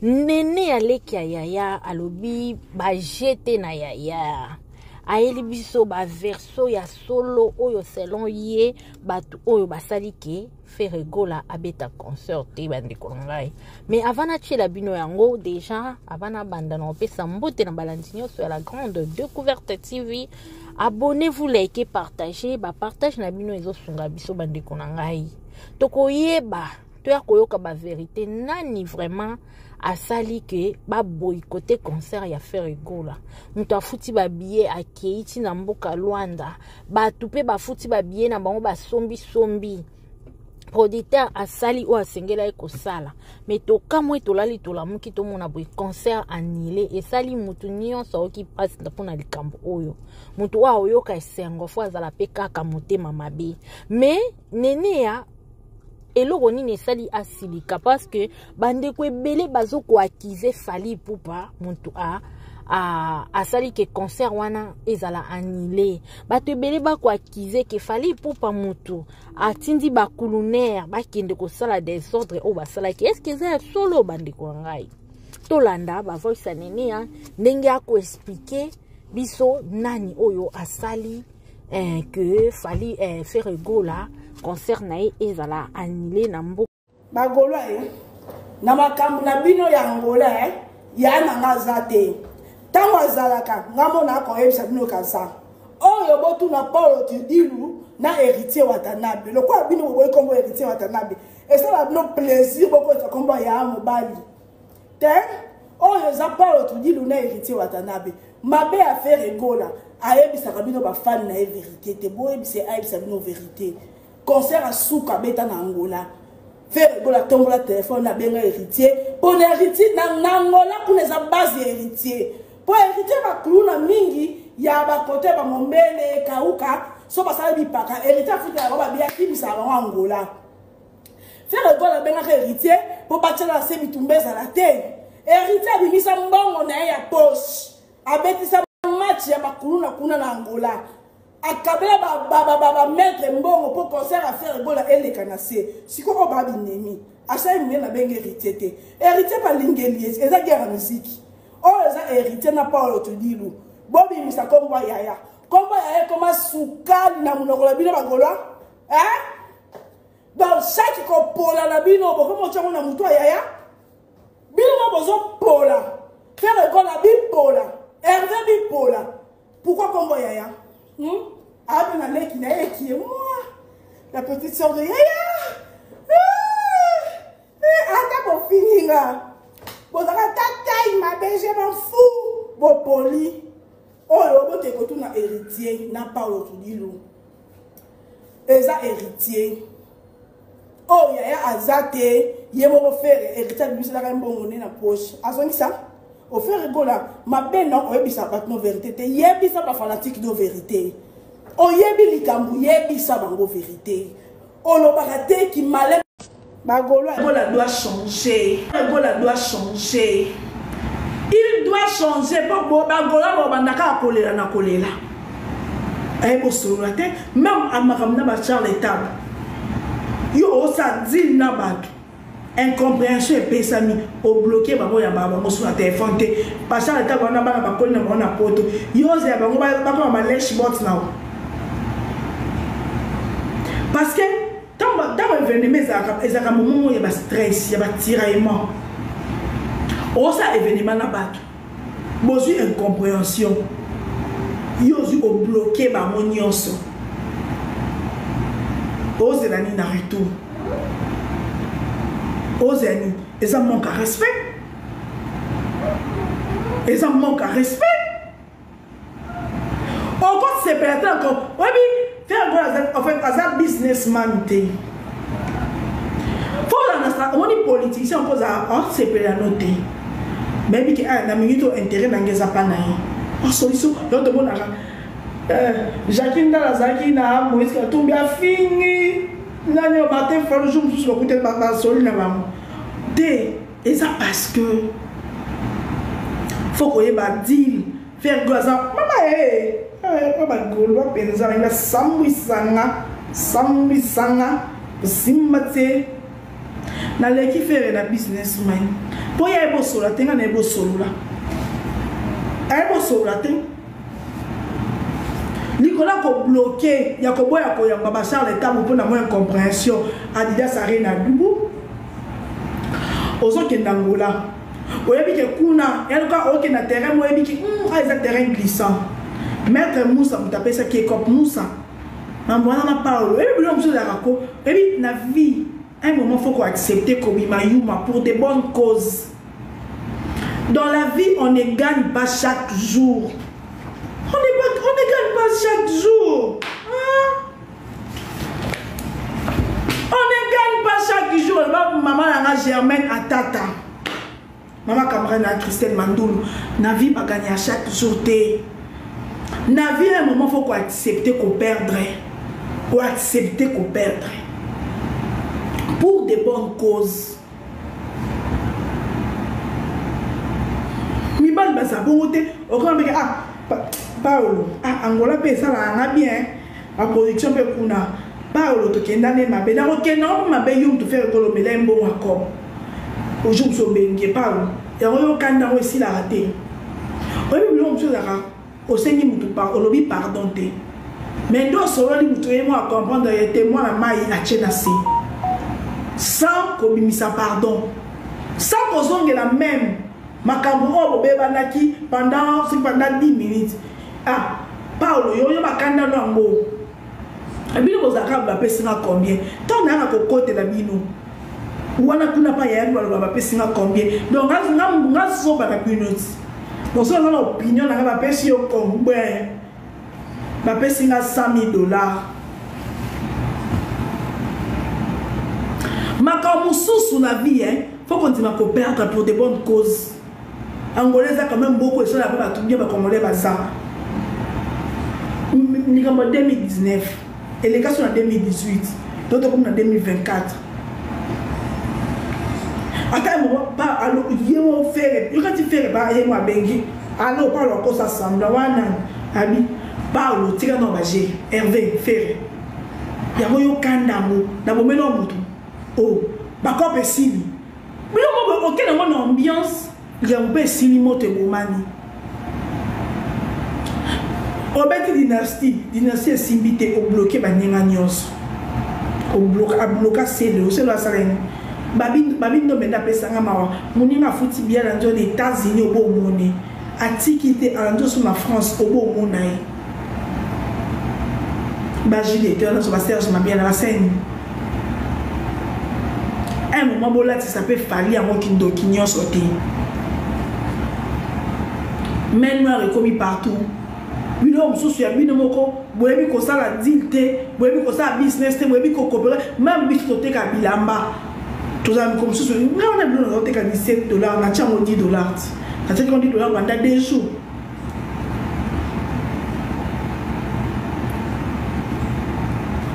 nene aleki ya yaya alobi bajete na yaya ayeli biso baverso ya solo oyo selon ye batu oyo basali ke Ferregola abeta concert te bandeko ngai. Mais avant na tiela bino yango déjà avant na banda na opesa mbote na balandi nyonso ya la grande découverte TV. Abonnez-vous, likez, partagez, partage na bino ezosunga biso bandeko ngai. Tokoyeba toya koyoka ba vérité nani vraiment asali ke ba boycotté concert ya Ferregola. Mutu afuti ba billet akeiti na mboka Luanda. Ba tupe ba futi ba billet na bango ba sombi. Producteur asali ou asengela eko sala. Mais to kamwe to lali to lamuki to mona boy concert annulé et sali mutu nyonso oki passe pona likambo oyo. Mutu wa oyoka esengo fo azala pe kaka motema mabe. Mais nene ya eloko nini esali asilika parce que bandeko ebele bazo ko accuser Fally Ipupa muntu asali ke concert wana ezala annulé. Bato ebele ba ko accuser ke Fally Ipupa mutu atindi ba kulunaire ba kende ko sala désordre o basala ke est-ce que ça solo bandeko ngai. Tolanda ba voice nene ya ndenge ako expliquer biso nani oyo asali que Fally Ferregola concert na ye ezala annulé na mboka bagolo na makambo na bino ya ngola ya na ngazate tango azalaka ngamona ko yebisa bino kasa oyo botu na Paul Tidilu na héritier Watanabe lokwa bino boye kombo héritier Watanabe esala bino plaisir boko ta kombo ya mobali te oyo za Paul Tidilu na héritier Watanabe mabe a Ferregola ayebisa bino ba fan na vérité te boye bise ayebisa bino vérité. Concert à Souka beta na Angola. Ferregola tombe la téléphone na benga héritier. Pour héritier na Angola pour les base héritier. Pour héritier ba kuluna mingi ya ba côté ba mombele kauka so ba sala bipaka héritier Afrika ba bia kibisa ba Angola. Ferregola benga héritier pour bâtir la se bitumbeza la terre. Héritier bimisa mbongo na ya poche. Abetisa match ya ba kuluna kuna na Angola. Akabela ba maître mbongo pour concert à Ferregola et les canacés. Si quoi ba binemi. Asa yimwe na benga héritier te. Héritier pa lingeli eza guerre musique. Oh eza héritier na Paul Tidilu. Bobi misa kombo yaya. Kombo yaya koma sukali na munoko bino bagola. Hein? Donc chaque ko pola na bino bo komo tshamo na mutu yaya. Bino bozo pola. Ferregola bipola. Hervé bipola. Pourquoi kombo yaya? Ah, mais la qui n'est qui est moi, la petite soeur de Yaya. Attends pour finir là. Bon, ça va taille ma belle, je m'en fous. Bon, poli. Oh, le t'es retourné à héritier, n'a pas l'autre dilou. Et ça, héritier. Oh, Yaya Azate, y'a mon frère, héritier de lui, c'est la reine bonne dans la poche. A son ça? Au Ferregola, ma belle non, on ça pas de vérité. Yebi ça pas fanatique de vérité. O yebi likambu yebi ça bango vérité. On le baraté qui malin. Bagolo doit changer. Bagola doit changer. Il doit changer pour Bagola bandaka kolela na kolela. Ay bo solo tête même amakamna ba Charles table. Yo ça dit na bak. Incompréhension et pesami au bloqué bango ya baba mo sur téléphone te parce que l'état bana bana ba kolina na poto yoze ya bango ba ko ma lèche bot now parce que dans événement ezaka moment ya ba stress ya ba tiraillement o ça événement na bato bozu incompréhension yozu au bloqué bango nyonso ose la ni na retour. Ozani, et ça manque à respect. Et ça manque à respect. Encore c'est peut-être encore. Oui, faire en fait, un businessman. Faut on est politicien, on pose à c'est peut-être noter. Même qu'il y a un ami qui a intérêt dans les apanaïs. En solution, l'autre bon Jacqueline dans la Zakina, Moïse qui a tombé à fini. Nani au matin, il faut le jour où je vais ma sol là-bas. Et ça parce que faut qu'on ait un deal. Faire glaçon. Maman, maman, golo, penza, il a samui sanga, simbate. na leki faire na businessman po ya ebo sola tenga na ebo solula ebo sola te Nicolas ko bloqué ya ko boya ko ya baba Charles tabu pour na mo incompréhension Adidas Arena dubu ozo ke ndangola oyebi ke kuna eluka oke na terrain mo yebi ki aiza terrain glissant maître Moussa mutapesa ki cop Moussa Mamboana na Paulo ebi bilo mso la rako ebi na vie un moment faut qu'on accepte Kobima Yuma pour des bonnes causes. Dans la vie, on ne gagne pas chaque jour. On ne gagne pas chaque jour. Hein? On ne gagne pas chaque jour. Maman a Germaine à Tata. Maman Cameron à Christelle Mandoul. Na vie pas gagner à chaque jour. Na vie, à un moment faut qu'on accepte qu'on perdrait. Pour accepter qu'on perdrait. Pour des bonnes causes. Mi bal basa bongote au grand mec Paolo Angola pe ça la bien la production pe kuna Paolo to kenda ne mabe na okena mabe yum to faire ko mela mbo akom ojour so bengi Paolo ya yo kanda o si la raté o bi lo mso la o sengi mutu pa o lobi pardon te mais do so li mutu e mo a comprendre et témoin la mai a chenasi sans kobimisa pardon sans kozonge la même makambo o beba naki pendant 10 minutes ah Paulo yo makanda nango abino bozaka ba pesinga combien tant na ko kote la bino wana kuna pa ya ba pesinga combien donc nga so ba minutes donc ça na opinion na ba pesi yo combien ba pesinga $100,000 makambo sous la vie hein faut continuer à perdre pour de bonnes causes. Angolais a quand même beaucoup de choses à faire, tout bien, comme on l'a dit. Nous sommes en 2019 et les cas sont en 2018, d'autres comme en 2024. Attends un moment, alors, il y a un fait, il y a un fait, il y a un bengi, alors, parle encore ça semble, Abi, parle, tire dans Bagé, Hervé, Ferré. Il y a un kandamo, dans le moment où, oh, bakop est si. Mais on a une ambiance. Il y a un peu si limote bomani. Obeti dynastie est simbité au bloqué banyenga nyos. Au bloqué c'est le salène. Babin no menda pesanga mawa. Moninga futi bien dans les États-Unis au beau monnaie. Antiquité en dos sur la France au beau monnaie. Bagile était dans son Serge m'a bien la scène. Un moment là ça peut fallir avant qu'il do kinyo sauter. Mais noir est commis partout. Oui, l'homme soucieux, oui, non, vous avez vu ça la deal, vous avez vu ça business, vous avez vu qu'on coopère, même si vous avez un bilamba. Tout ça, comme ça, on a besoin de $17, on a $10. Ça fait qu'on dit $10 pendant des jours.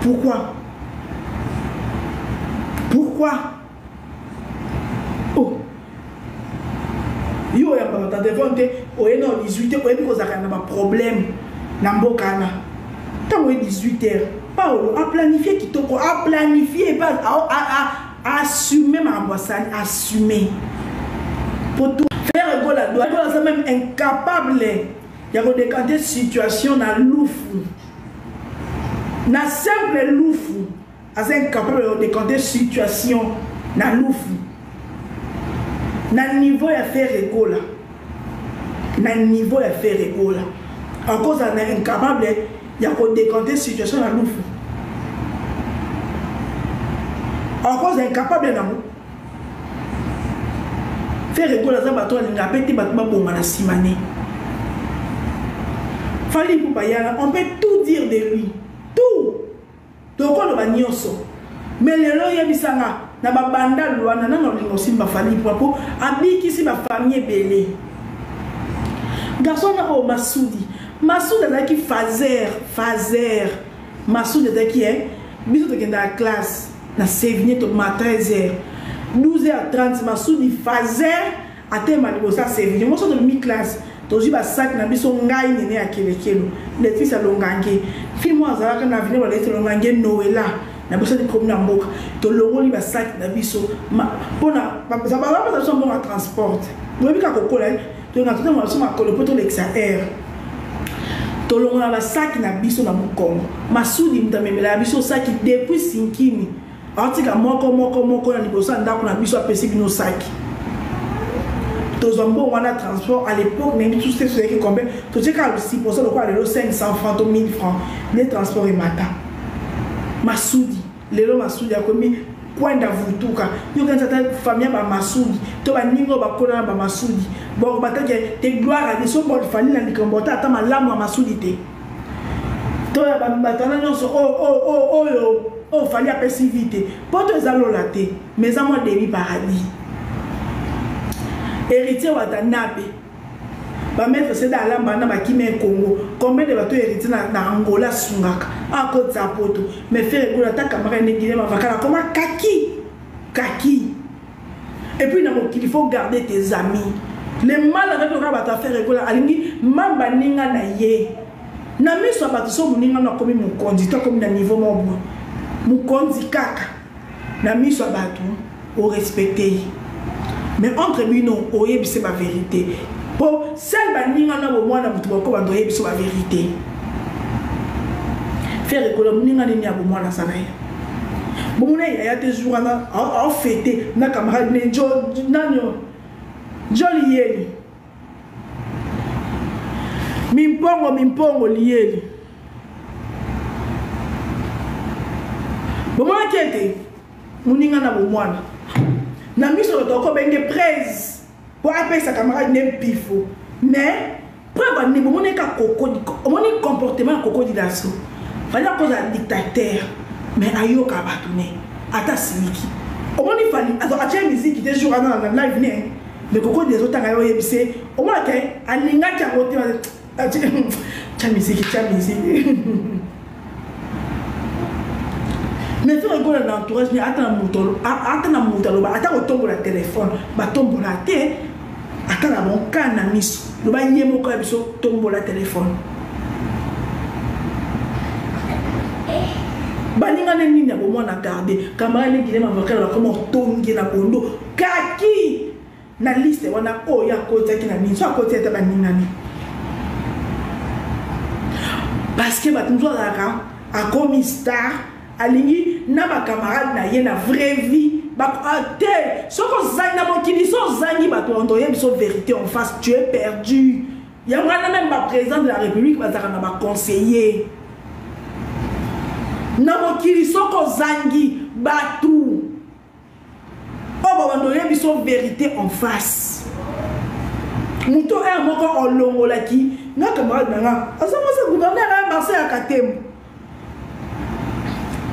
Pourquoi? Pourquoi? Oh! Yo ya ba téléphone o eno 18h o ebi ko zaka na ba problème na mbokana tango 18h Paolo a planifié kitoko a planifié pas a assumer ma ambassade assumer pour tout faire go la doit être même incapable ya ko décanter situation na loufu na simple loufu as incapable de décanter situation na loufu. Na niveau ya faire égola. Na niveau ya faire égola. En cause on est incapable ya ko décanter situation na loufu. En cause incapable na mo. Faire égola ça bato linga peti bato ba bonga na simane. Fali pour bayana, on peut tout dire de lui. Tout. Donc on va nyonso. Mais le lo yebisanga na babanda lwana na lingo simba fali pour abiki si ba famille belé garçon na o Massoudi da ki fazer Massoudi da ki biso to kenda la classe na sévigné to matin 13h 12h30 Massoudi fazer até malibo ça sévigné mo so de mi classe to ji ba sac na biso ngai nene akele kelo le fils a longange fi mo azala ka na venir wala ete longange Noëlla na biso de promener en mboka to longoli ba sac na biso pona ça va pas ça bon à transport moi bika kokola to na tout mo so ma kolo poto lexa air to longola ba sac na biso na mukongo masudi mtamemela biso sac depuis sinkimi atika moko na liboso ndako na biso apesi bino sac tozombo wana transport à l'époque même tout ce qui combien tout ce qui a aussi pour ça le quoi le 500 francs 1000 francs les transports et mata masudi lelo masudi a commis point d'avutuka yo quand ta famille ba masudi to ba ningo ba kona ba masudi bon batake te gloire à so bon fali na likombota ata malamu masudi te to ba batana nyonso oh fali apesi vite poto ezalola te mais à moi débit paradis héritier watanabe ba mettre c'est dans la banda ba kimé Congo combien de bateaux héritiers na Angola sungaka a Côte d'Ivoire mais faire école ta camarade ne Guinée vakala comment kaki et puis il faut garder tes amis les mal avec le rabata faire école alingi mamba ninga na ye na miso bato so muninga na komi mon conducteur comme na niveau mon kaka na miso bato au respecter. Mais entre lui, non, c'est ma vérité. Pour celle qui n'a pas de moi, c'est ma vérité. Faire école, il n'y a pas de moi dans sa vie. Bon, il y a des jours à fêter, na camarade, joli yeli. Mimpongo lieli. Bon, moi, qui était, moninga na bomwana. Na miso toko benge praise pour appeler sa camarade nem pifo mais preuve ni bon ka kokodi on comportement kokodi daso fallait cause un dictateur mais ayoka batune ata simiki on ni fali acha musique des jours dans live né mais kokodi des autres ngayo yebise on m'a ke alinga ka wote cha musique mais tu rigoles dans l'entourage, mais attends na moutalo, attends au tombe la téléphone, tombe la tête, attends la bon can na miso, le ba yemo ko biso tombe la téléphone. Baninga ne nini bo mo na garder, camarade ne Guinée mavakala comme tongi na bondo, kaki na liste wana o ya kota ki na miso a kota ta baninga ni. Parce que batumzo la a commis star alingi na ba camarade na ye na vraie vie ba te soko zangi na mokili so zangi ba to ondoye biso vérité en face tu es perdu ya mwana même ba président de la République ba zaka na ba conseiller na mokili soko zangi ba tout o ba ondoye biso vérité en face muto e moko olongola ki na camarade na asama sa gouverneur a marché à Katem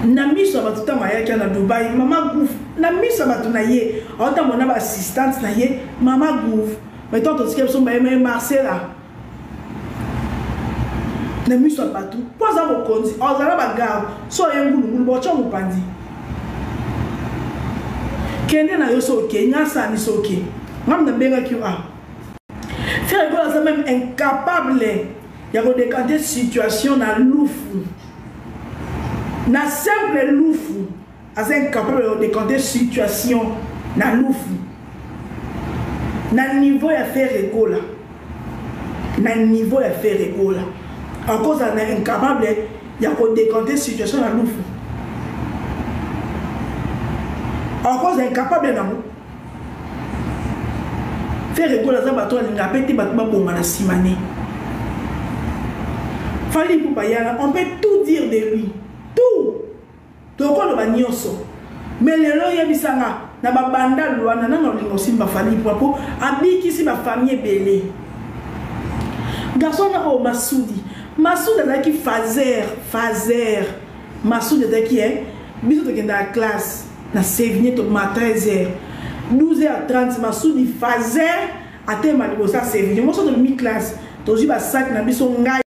na miso batuta mayaki na Dubai mama gouf na miso batuna ye ota mona ba assistante na ye mama gouf mais tant que ce sont même Marcela na miso batu poza bo konzi ozala ba garde so yengulu bo cho mupandi kende na yo so Kenya sa ni so ke ngam na benga ki faire quoi ça même incapable ya ko décanter situation na loufu na simple loufu as incapable de décanter situation na loufu na niveau ya faire école na niveau ya faire école en cause na incapable ya ko décanter situation na loufu en cause incapable na faire école za bato linga peti bato babonga na simane fallait pour bayana on peut tout dire de lui tout donc on va nyonso mais les lois yebisanga na babanda lwana na lingo simba fallait pour abiki si ba famille belé garçon na o Masudi là qui fazer Masudi là qui est biso de dans la classe na sévigné to matin 13h 12h30 Masudi fazer até malibosa sévigné moi so de mi classe to jiba sac na biso ngai